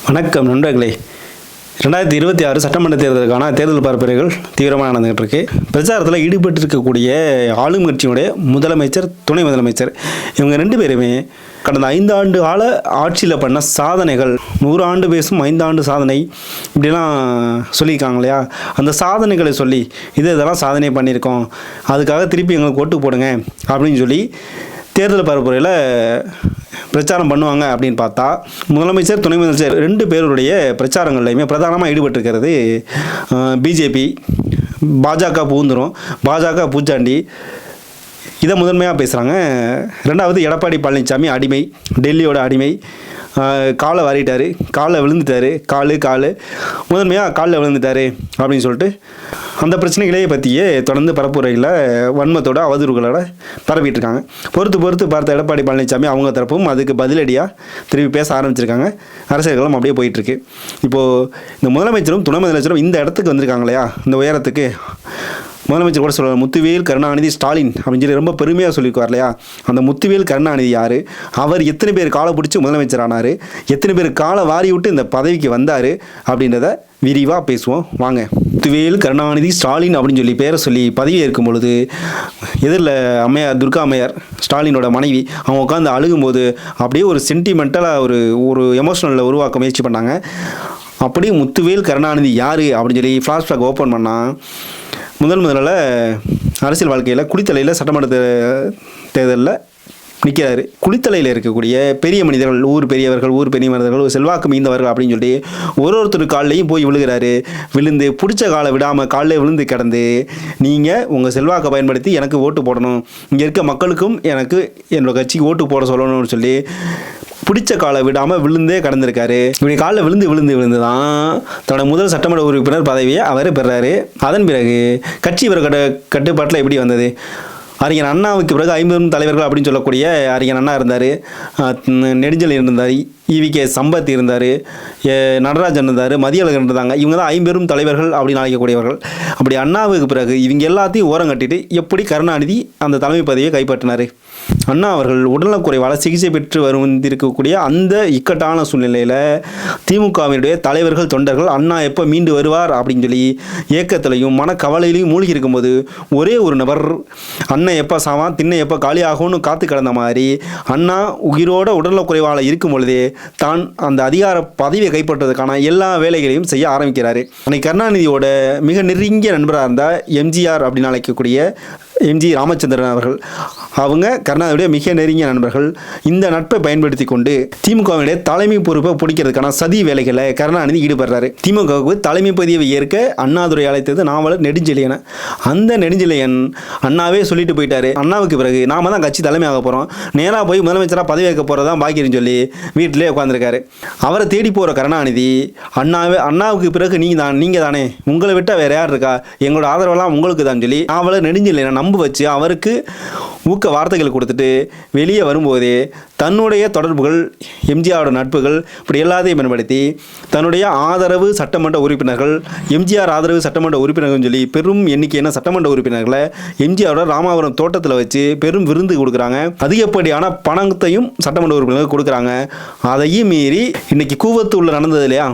வணக்கம் நண்பர்களே. 2026 சட்டமன்ற தேர்தலுக்கான தேர்தல் பரப்புரைகள் தீவிரமாக நடந்துகிட்டு இருக்கு. பிரச்சாரத்தில் ஈடுபட்டு இருக்கக்கூடிய ஆளும் கட்சியினுடைய முதலமைச்சர், துணை முதலமைச்சர் இவங்க 2 பேருமே கடந்த 5 ஆண்டு கால ஆட்சியில் பண்ண சாதனைகள், 100 ஆண்டு பேசும் 5 ஆண்டு சாதனை இப்படிலாம் சொல்லியிருக்காங்க இல்லையா. அந்த சாதனைகளை சொல்லி இதெல்லாம் சாதனை பண்ணியிருக்கோம், அதுக்காக திருப்பி எங்களுக்கு ஓட்டு போடுங்க அப்படின்னு சொல்லி தேர்தல் பரப்புரையில் பிரச்சாரம் பண்ணுவாங்க அப்படின்னு பார்த்தா, முதலமைச்சர், துணை முதலமைச்சர் 2 பேருடைய பிரச்சாரங்கள்லையுமே பிரதானமாக ஈடுபட்டிருக்கிறது பிஜேபி. பாஜக பூந்துரும், பாஜக பூச்சாண்டி இதை முதன்மையாக பேசுகிறாங்க. 2வது எடப்பாடி பழனிசாமி அடிமை, டெல்லியோட அடிமை, காலை வாரிட்டார், காலில் விழுந்துட்டார், காலு முதன்மையாக காலில் விழுந்துட்டார் அப்படின்னு சொல்லிட்டு அந்த பிரச்சனைகளே பற்றியே தொடர்ந்து பரப்புரையில் வன்மத்தோட அவதூறுகளோட பரப்பிட்டு இருக்காங்க. பொறுத்து பார்த்த எடப்பாடி பழனிசாமி அவங்க தரப்பும் அதுக்கு பதிலடியாக திருப்பி பேச ஆரம்பிச்சிருக்காங்க. அரசியல்களும் அப்படியே போயிட்டுருக்கு. இப்போது இந்த முதலமைச்சரும் துணை முதலமைச்சரும் இந்த இடத்துக்கு வந்திருக்காங்க இல்லையா, இந்த உயரத்துக்கு. முதலமைச்சர் கூட சொல்லுவார், முத்துவேல் கருணாநிதி ஸ்டாலின் அப்படின்னு சொல்லி ரொம்ப பெருமையாக சொல்லியிருக்கார் இல்லையா. அந்த முத்துவேல் கருணாநிதி யார், அவர் எத்தனை பேர் காலை பிடிச்சி முதலமைச்சர் ஆனார், எத்தனை பேர் காலை வாரி விட்டு இந்த பதவிக்கு வந்தார் அப்படின்றத விரிவாக பேசுவோம் வாங்க. முத்துவேல் கருணாநிதி ஸ்டாலின் அப்படின்னு சொல்லி பேரை சொல்லி பதவி ஏற்கும் பொழுது எதிரில் அம்மையார், துர்கா அம்மையார், ஸ்டாலினோட மனைவி, அவங்க உட்காந்து அழுகும்போது அப்படியே ஒரு சென்டிமெண்டலாக ஒரு எமோஷனலில் உருவாக்க முயற்சி பண்ணாங்க. அப்படியே முத்துவேல் கருணாநிதி யார் அப்படின்னு சொல்லி ஃப்ளாஷ்பேக் ஓப்பன் பண்ணால், முதல்ல அரசியல் வாழ்க்கையில் குளித்தலையில் சட்டமன்ற தேர்தலில் நிற்கிறாரு. குளித்தலையில் இருக்கக்கூடிய பெரிய மனிதர்கள், ஊர் பெரியவர்கள், செல்வாக்கு மீந்தவர்கள் அப்படின்னு சொல்லி ஒருத்தர் காலிலையும் போய் விழுகிறாரு. விழுந்து பிடிச்ச காலை விடாமல் காலில் விழுந்து கிடந்து, நீங்கள் உங்கள் செல்வாக்கை பயன்படுத்தி எனக்கு ஓட்டு போடணும், இங்கே இருக்க மக்களுக்கும் எனக்கு என்னோட கட்சிக்கு ஓட்டு போட சொல்லணும்னு சொல்லி பிடிச்ச காலை விடாமல் விழுந்தே கடந்திருக்காரு. இப்படி காலில் விழுந்து தான் தன்னோட முதல் சட்டமன்ற உறுப்பினர் பதவியை அவர் பெறாரு. அதன் பிறகு கட்சி இவர் கட்டுப்பாட்டில் எப்படி வந்தது? அறிஞர் அண்ணாவுக்கு பிறகு 50 தலைவர்கள் அப்படின்னு சொல்லக்கூடிய அறிஞர் அண்ணா இருந்தார், நெடுஞ்செழியன் இருந்தார், ஈவிகே சம்பத் இருந்தார், நடராஜன் இருந்தார், மதியழகன் இருந்தாங்க. இவங்க தான் 50 தலைவர்கள் அப்படின்னு அழைக்கக்கூடியவர்கள். அப்படி அண்ணாவுக்கு பிறகு இவங்க எல்லாத்தையும் ஓரம் கட்டிட்டு எப்படி கருணாநிதி அந்த தலைமை பதவியை கைப்பற்றினார்? அண்ணா அவர்கள் உடல்நலக்குறைவால் சிகிச்சை பெற்று வந்திருக்கக்கூடிய அந்த இக்கட்டான சூழ்நிலையில் திமுகவினுடைய தலைவர்கள், தொண்டர்கள் அண்ணா எப்போ மீண்டு வருவார் அப்படின்னு சொல்லி ஏக்கத்திலையும் மனக்கவலையிலையும் மூழ்கி இருக்கும்போது, ஒரே ஒரு நபர் அண்ணன் எப்போ சாவான், திண்ணை எப்போ காலி ஆகும்னு காத்து கிடந்த மாதிரி அண்ணா உயிரோட உடல்நலக்குறைவால் இருக்கும் பொழுதே தான் அந்த அதிகார பதவியை கைப்பற்றுவதற்கான எல்லா வேலைகளையும் செய்ய ஆரம்பிக்கிறாரு. அன்னைக்கு கருணாநிதியோட மிக நெருங்கிய நண்பராக இருந்த எம்ஜிஆர் அப்படின்னு அழைக்கக்கூடிய எம்ஜி ராமச்சந்திரன் அவர்கள், அவங்க கருணாநிதியுடைய மிக நெருங்கிய நண்பர்கள். இந்த நட்பை பயன்படுத்தி கொண்டு திமுகவினுடைய தலைமை பொறுப்பை பிடிக்கிறதுக்கான சதி வேலைகளை கருணாநிதி ஈடுபடுறாரு. திமுகவுக்கு தலைமை பதவியை ஏற்க அண்ணாதுரை அழைத்தது நாவலர் நெடுஞ்செழியன். அந்த நெடுஞ்செழியன் அண்ணாவே சொல்லிட்டு போயிட்டாரு, அண்ணாவுக்கு பிறகு நாம தான் கட்சி தலைமையாக போகிறோம், நேராக போய் முதலமைச்சராக பதவி வைக்க போகிறதான் பாக்கின்னு சொல்லி வீட்டிலே உட்காந்துருக்காரு. அவரை தேடி போகிற கருணாநிதி, அண்ணாவுக்கு பிறகு நீங்கள் தானே, உங்களை விட்டால் வேறு யார் இருக்கா, எங்களோட ஆதரவெல்லாம் உங்களுக்கு தான் சொல்லி நாவலர் நெடுஞ்செழியனை நம்ப வச்சு அவருக்கு ஊக்க வார்த்தைகள் கொடுத்துட்டு வெளியே வரும்போதே தன்னுடைய தொடர்புகள், எம்ஜிஆரோட நட்புகள், இப்படி எல்லாத்தையும் பயன்படுத்தி தன்னுடைய ஆதரவு சட்டமன்ற உறுப்பினர்கள், எம்ஜிஆர் ஆதரவு சட்டமன்ற உறுப்பினர்கள் சொல்லி பெரும் எண்ணிக்கையான சட்டமன்ற உறுப்பினர்களை எம்ஜிஆரோட ராமாபுரம் தோட்டத்தில் வச்சு பெரும் விருந்து கொடுக்குறாங்க. அதிகப்படியான பணத்தையும் சட்டமன்ற உறுப்பினர்கள் கொடுக்குறாங்க. அதையும் மீறி இன்னைக்கு கூவத்தூரில் நடந்தது இல்லையா,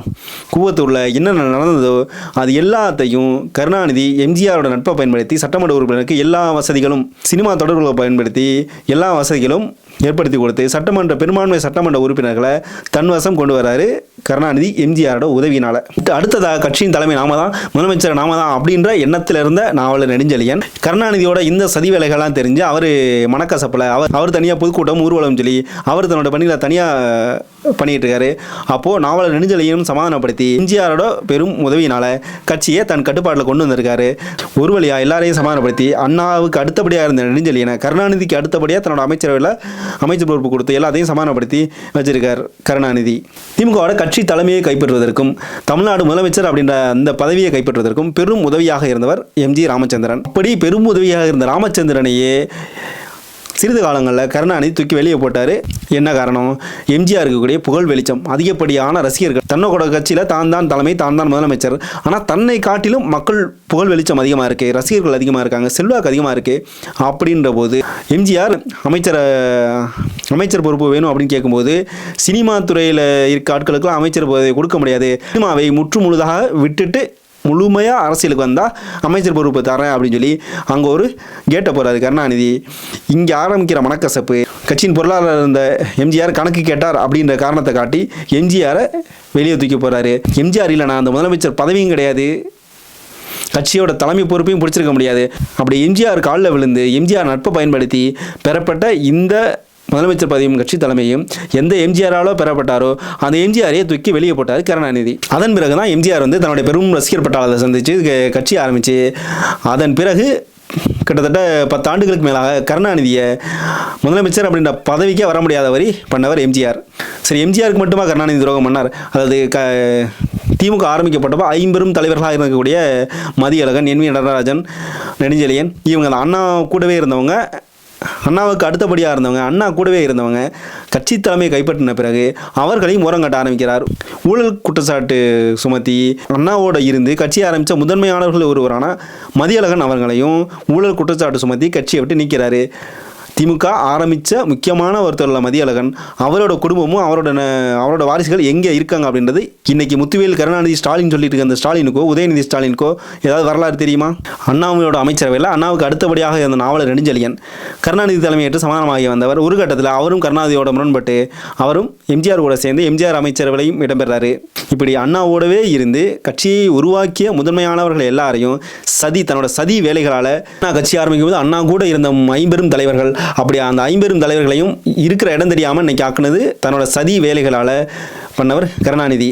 கூவத்தூரில் என்னென்ன நடந்ததோ அது எல்லாத்தையும் கருணாநிதி எம்ஜிஆரோட நட்பை பயன்படுத்தி சட்டமன்ற உறுப்பினருக்கு எல்லா வசதிகளும், சினிமா தொடர்புகளை பயன்படுத்தி எல்லா வசதிகளும் ஏற்படுத்தி கொடுத்து பெரும்பான்மை சட்டமன்ற உறுப்பினர்களை தன்வசம் கொண்டு வராரு கருணாநிதி எம்ஜிஆரோட உதவியினால. அடுத்ததாக கட்சியின் தலைமை நாம தான், முதலமைச்சர் நாம தான் அப்படின்ற எண்ணத்தில் இருந்த நாவலர் நெடுஞ்செழியன் கருணாநிதியோட இந்த சதி வேலைகள்லாம் தெரிஞ்சு அவர் மனக்கசப்பில் அவர் தனியாக பொதுக்கூட்டம் ஊர்வலம் சொல்லி அவர் தன்னோட பணியில் தனியாக பண்ணிட்டு இருக்காரு. அப்போது நாவலர் நெடுஞ்செழியனும் சமாதானப்படுத்தி எம்ஜிஆரோட பெரும் உதவியினால கட்சியை தன் கட்டுப்பாட்டில் கொண்டு வந்திருக்காரு. ஒரு வழியாக எல்லாரையும் சமாதானப்படுத்தி அண்ணாவுக்கு அடுத்தபடியாக இருந்த நெடுஞ்செழியனை கருணாநிதிக்கு அடுத்தபடியாக தன்னோட அமைச்சரவையில் அமைச்சர் பொறுப்பு கொடுத்து எல்லாத்தையும் சமாதானப்படுத்தி வச்சிருக்கார் கருணாநிதி. திமுகவோட கட்சி தலைமையை கைப்பற்றுவதற்கும் தமிழ்நாடு முதலமைச்சர் அப்படின்ற அந்த பதவியை கைப்பற்றுவதற்கும் பெரும் உதவியாக இருந்தவர் எம்ஜி ராமச்சந்திரன். அப்படி பெரும் உதவியாக இருந்த ராமச்சந்திரனையே சிறிது காலங்களில் கருணாநிதி தூக்கி வெளியே போட்டார். என்ன காரணம்? எம்ஜிஆர் இருக்கக்கூடிய புகழ் வெளிச்சம், அதிகப்படியான ரசிகர்கள், தன்னோட கட்சியில் தான் தான் தலைமை, தான் தான் முதலமைச்சர். ஆனால் தன்னை காட்டிலும் மக்கள் புகழ் வெளிச்சம் அதிகமாக இருக்குது, ரசிகர்கள் அதிகமாக இருக்காங்க, செல்வாக்கு அதிகமாக இருக்குது. அப்படின்ற போது எம்ஜிஆர் அமைச்சர் பொறுப்பு வேணும் அப்படின்னு கேட்கும்போது சினிமா துறையில் இருக்க ஆட்களுக்கெல்லாம் அமைச்சர் பதவி கொடுக்க முடியாது, சினிமாவை முற்று முழுதாக விட்டுட்டு முழுமையாக அரசியலுக்கு வந்தால் அமைச்சர் பொறுப்பு தரேன் அப்படின்னு சொல்லி அங்கே ஒரு கேட்டை போகிறாரு கருணாநிதி. இங்கே ஆரம்பிக்கிற மனக்கசப்பு, கட்சியின் பொருளாளர் இருந்த எம்ஜிஆர் கணக்கு கேட்டார் அப்படின்ற காரணத்தை காட்டி எம்ஜிஆரை வெளியே தூக்கி போகிறாரு. எம்ஜிஆர் இல்லைனா அந்த முதலமைச்சர் பதவியும் கிடையாது, கட்சியோட தலைமை பொறுப்பையும் பிடிச்சிருக்க முடியாது. அப்படி எம்ஜிஆர் காலில் விழுந்து எம்ஜிஆர் நட்பை பயன்படுத்தி பெறப்பட்ட இந்த முதலமைச்சர் பதவியும் கட்சி தலைமையும் எந்த எம்ஜிஆராலோ பெறப்பட்டாரோ அந்த எம்ஜிஆரையே தூக்கி வெளியே போட்டார் கருணாநிதி. அதன் பிறகு தான் எம்ஜிஆர் தன்னுடைய பெரும் ரசிகர் பட்டாளத்தை சந்தித்து கட்சி ஆரம்பித்து அதன் பிறகு கிட்டத்தட்ட 10 ஆண்டுகளுக்கு மேலாக கருணாநிதியை முதலமைச்சர் அப்படின்ற பதவிக்கே வர முடியாத வரி பண்ணவர் எம்ஜிஆர். சரி, எம்ஜிஆருக்கு மட்டுமா கருணாநிதி துரோகம் பண்ணார்? அதாவது திமுக ஆரம்பிக்கப்பட்டப்போ 50 தலைவர்களாக இருக்கக்கூடிய மதியழகன், என் வி நடராஜன், நெடுஞ்செழியன், இவங்க அண்ணா கூடவே இருந்தவங்க, அண்ணாவுக்கு அடுத்தபடியாக இருந்தவங்க, அண்ணா கூடவே இருந்தவங்க கட்சி தலைமையை கைப்பற்றின பிறகு அவர்களையும் ஓரங்கட்ட ஆரம்பிக்கிறார். ஊழல் குற்றச்சாட்டு சுமத்தி அண்ணாவோட இருந்து கட்சி ஆரம்பித்த முதன்மையானவர்கள் ஒருவரான மதியழகன் அவர்களையும் ஊழல் குற்றச்சாட்டு சுமத்தி கட்சியை விட்டு நீக்கிறாரு. திமுக ஆரம்பித்த முக்கியமான ஒருத்தர் மதியழகன், அவரோட குடும்பமும் அவரோட வாரிசுகள் எங்கே இருக்காங்க அப்படின்றது இன்னைக்கு முத்துவேல் கருணாநிதி ஸ்டாலின் சொல்லிட்டு இருக்க அந்த ஸ்டாலினுக்கோ உதயநிதி ஸ்டாலினுக்கோ ஏதாவது வரலாறு தெரியுமா? அண்ணாவோட அமைச்சரவையில் அண்ணாவுக்கு அடுத்தபடியாக இருந்த நாவலர் நெடுஞ்செழியன் கருணாநிதி தலைமையேற்று சமாதானமாகி வந்தவர். ஒரு கட்டத்தில் அவரும் கருணாநிதியோட முரண்பட்டு அவரும் எம்ஜிஆர் கூட சேர்ந்து எம்ஜிஆர் அமைச்சரவையிலையும் இடம்பெறாரு. இப்படி அண்ணாவோடவே இருந்து கட்சியை உருவாக்கிய முதன்மையானவர்கள் எல்லாரையும் தன்னோட சதி வேலைகளால் கட்சி ஆரம்பிக்கும் போது அண்ணா கூட இருந்த 50 தலைவர்கள், அப்படி அந்த 50 தலைவர்களையும் இருக்கிற இடம் தெரியாமல் இன்னைக்கு ஆக்குனது தன்னோட சதி வேலைகளால் பண்ணவர் கருணாநிதி.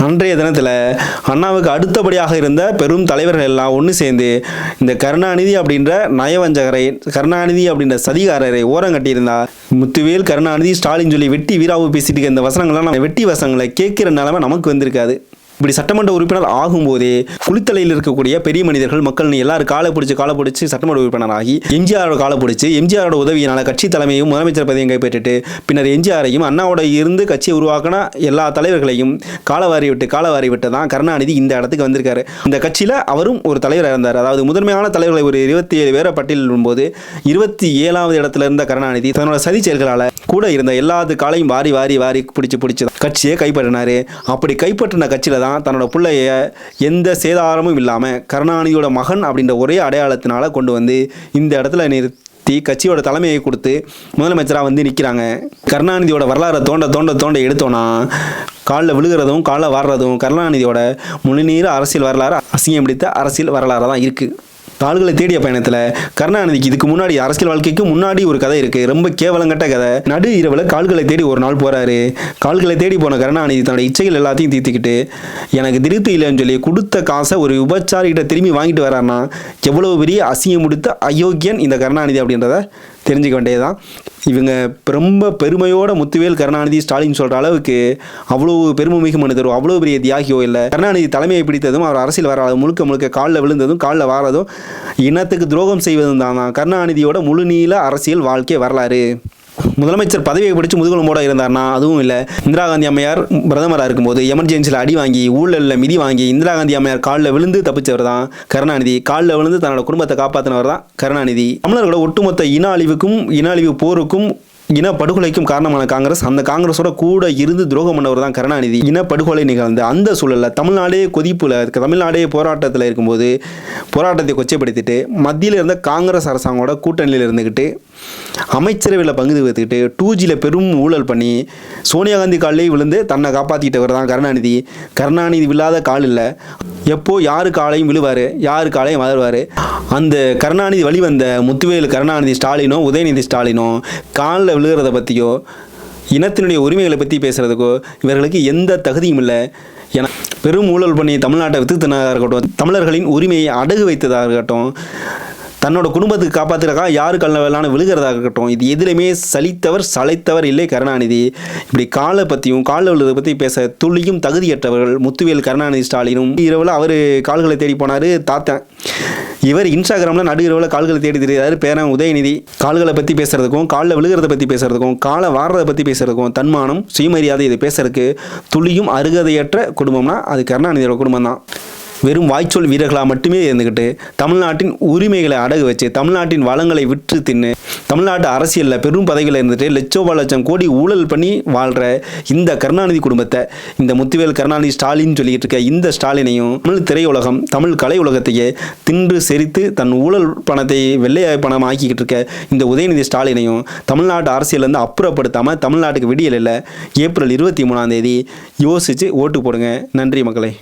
அன்றைய தினத்தில் அண்ணாவுக்கு அடுத்தபடியாக இருந்த பெரும் தலைவர்கள் எல்லாம் ஒன்று சேர்ந்து இந்த கருணாநிதி அப்படின்ற நயவஞ்சகரை, கருணாநிதி அப்படின்ற சதிகாரரை ஓரம் கட்டியிருந்தா முத்துவேல் கருணாநிதி ஸ்டாலின் சொல்லி வெட்டி வீராவு பேசிட்டு இந்த வசனங்கள்லாம் வெட்டி வசனங்களை கேட்கிற நிலைமை நமக்கு வந்திருக்காது. இப்படி சட்டமன்ற உறுப்பினர் ஆகும்போதே குளித்தலையில் இருக்கக்கூடிய பெரிய மனிதர்கள், மக்கள் எல்லாரும் காலை பிடிச்சி சட்டமன்ற உறுப்பினர் ஆகி எம்ஜிஆரோட காலை பிடிச்சி எம்ஜிஆரோட உதவியினால் கட்சி தலைமையும் முதலமைச்சர் பதவியும் கைப்பற்றிட்டு பின்னர் எம்ஜிஆரையும் அண்ணாவோட இருந்து கட்சியை உருவாக்கின எல்லா தலைவர்களையும் காலவாரி விட்டு தான் கருணாநிதி இந்த இடத்துக்கு வந்திருக்காரு. இந்த கட்சியில் அவரும் ஒரு தலைவராக இருந்தார். அதாவது முதன்மையான தலைவர்களை ஒரு 27 பேரை பட்டியலிடும் போது 27வது இடத்துல இருந்த கருணாநிதி தன்னோட சதி செயல்களால் கூட இருந்த எல்லாத்து காலையும் வாரி பிடிச்சி கட்சியை கைப்பற்றினார். அப்படி கைப்பற்றின கட்சியில் தான் தன்னோட பிள்ளைய எந்த சேதாரமும் இல்லாமல் கருணாநிதியோட மகன் அப்படின்ற ஒரே அடையாளத்தினால கொண்டு வந்து இந்த இடத்துல நிறுத்தி கட்சியோட தலைமையை கொடுத்து முதலமைச்சராக நிற்கிறாங்க. கருணாநிதியோட வரலாறை தோண்ட எடுத்தோன்னா காலில் விழுகிறதும் காலில் வாடுறதும் கருணாநிதியோட முழுநீர அரசியல் வரலாறு, அசிங்கம் பிடித்த அரசியல் வரலாறு தான் இருக்குது. கால்களை தேடிய பயணத்தில் கருணாநிதிக்கு இதுக்கு முன்னாடி அரசியல் வாழ்க்கைக்கு முன்னாடி ஒரு கதை இருக்குது. ரொம்ப கேவலங்கட்ட கதை. நடு இரவில் கால்களை தேடி ஒரு நாள் போகிறாரு. கால்களை தேடி போன கருணாநிதி தன்னோட இச்சைகள் எல்லாத்தையும் தீர்த்துக்கிட்டு எனக்கு திருப்தி இல்லைன்னு சொல்லி கொடுத்த காசை ஒரு விபச்சாரிகிட்ட திரும்பி வாங்கிட்டு வர்றாருன்னா எவ்வளோ பெரிய அசிங்கம் முடித்த அயோக்கியன் இந்த கருணாநிதி அப்படின்றத தெரிஞ்சுக்க வேண்டியதுதான். இவங்க ரொம்ப பெருமையோட முத்துவேல் கருணாநிதி ஸ்டாலின் சொல்கிற அளவுக்கு அவ்வளோ பெருமை மிகு மனிதரோ அவ்வளோ பெரிய தியாகியோ இல்லை. கருணாநிதி தலைமையை பிடித்ததும் அவர் அரசியல் வர முழுக்க காலில் விழுந்ததும் காலில் வாரதும் இனத்துக்கு துரோகம் செய்வதும் தான் கருணாநிதியோட முழுநீள அரசியல் வாழ்க்கை வரலாறு. முதலமைச்சர் பதவியை பிடிச்சி முதுகுலமோட இருந்தார்னா அதுவும் இல்லை. இந்திரா காந்தி அம்மையார் பிரதமராக இருக்கும்போது எமர்ஜென்சியில் அடி வாங்கி ஊழலில் மிதி வாங்கி இந்திரா காந்தி அம்மையார் காலில் விழுந்து தப்பிச்சவர் தான் கருணாநிதி. காலில் விழுந்து தன்னோட குடும்பத்தை காப்பாற்றினவர் தான் கருணாநிதி. தமிழர்களோட ஒட்டுமொத்த இன அழிவு போருக்கும் இனப்படுகொலைக்கும் காரணமான காங்கிரஸ், அந்த காங்கிரஸோட கூட இருந்து துரோகம் பண்ணவர் தான் கருணாநிதி. இனப்படுகொலை நிகழ்ந்த அந்த சூழலில் தமிழ்நாடே கொதிப்புல தமிழ்நாடே போராட்டத்தில் இருக்கும்போது போராட்டத்தை கொச்சைப்படுத்திட்டு மத்தியில் இருந்த காங்கிரஸ் அரசாங்கோட கூட்டணியில் இருந்துக்கிட்டு அமைச்சரவையில் பங்கு வைத்துக்கிட்டு 2Gல பெரும் ஊழல் பண்ணி சோனியா காந்தி காலிலே விழுந்து தன்னை காப்பாற்றிட்டவர் தான் கருணாநிதி. கருணாநிதி விழாத கால் இல்லை. எப்போ யாரு காலையும் விழுவார், யாரு காலையும் வளருவார். அந்த கருணாநிதி வழி வந்த முத்துவேல் கருணாநிதி ஸ்டாலினோ உதயநிதி ஸ்டாலினோ காலில் விழுகிறத பற்றியோ இனத்தினுடைய உரிமைகளை பற்றி பேசுகிறதுக்கோ இவர்களுக்கு எந்த தகுதியும் இல்லை. ஏன்னா பெரும் ஊழல் பண்ணி தமிழ்நாட்டை வித்துத்தனதாக இருக்கட்டும், தமிழர்களின் உரிமையை அடகு வைத்ததாக இருக்கட்டும், தன்னோட குடும்பத்துக்கு காப்பாற்றுறதுக்காக யாரு கல்ல வேளான விழுகிறதாக இருக்கட்டும், இது எதிலுமே சளைத்தவர் இல்லை கருணாநிதி. இப்படி காலை பற்றியும் காலில் விழுறதை பற்றி பேச துளியும் தகுதியற்றவர்கள் முத்துவேல் கருணாநிதி ஸ்டாலினும். இரவில் அவர் கால்களை தேடி போனார் தாத்தன். இவர் இன்ஸ்டாகிராமில் நடு இரவில் கால்களை தேடி தெரியாரு பேரன் உதயநிதி. கால்களை பற்றி பேசுறதுக்கும் காலில் விழுகிறத பற்றி பேசுறதுக்கும் காலை வாடுறதை பற்றி பேசுறதுக்கும் தன்மானம் சுயமரியாதை இதை பேசுறதுக்கு துளியும் அருகதையற்ற குடும்பம்னா அது கருணாநிதியோட குடும்பம் தான். வெறும் வாய்ச்சொல் வீரர்களாக மட்டுமே இருந்துக்கிட்டு தமிழ்நாட்டின் உரிமைகளை அடகு வச்சு தமிழ்நாட்டின் வளங்களை விற்று தின்னு தமிழ்நாட்டு அரசியலில் பெரும் பதவியில் இருந்துட்டு லட்சம் கோடி ஊழல் பண்ணி வாழ்கிற இந்த கருணாநிதி குடும்பத்தை, இந்த முத்துவேல் கருணாநிதி ஸ்டாலின் சொல்லிக்கிட்டு இருக்க இந்த ஸ்டாலினையும் தமிழ் திரையுலகம் தமிழ் கலை உலகத்தையே தின்று செறித்து தன் ஊழல் பணத்தை வெள்ளையாய் பணம் ஆக்கிக்கிட்டு இருக்க இந்த உதயநிதி ஸ்டாலினையும் தமிழ்நாட்டு அரசியலேருந்து அப்புறப்படுத்தாமல் தமிழ்நாட்டுக்கு விடியல் இல்லை. ஏப்ரல் 23 யோசித்து ஓட்டு போடுங்க. நன்றி மக்களே.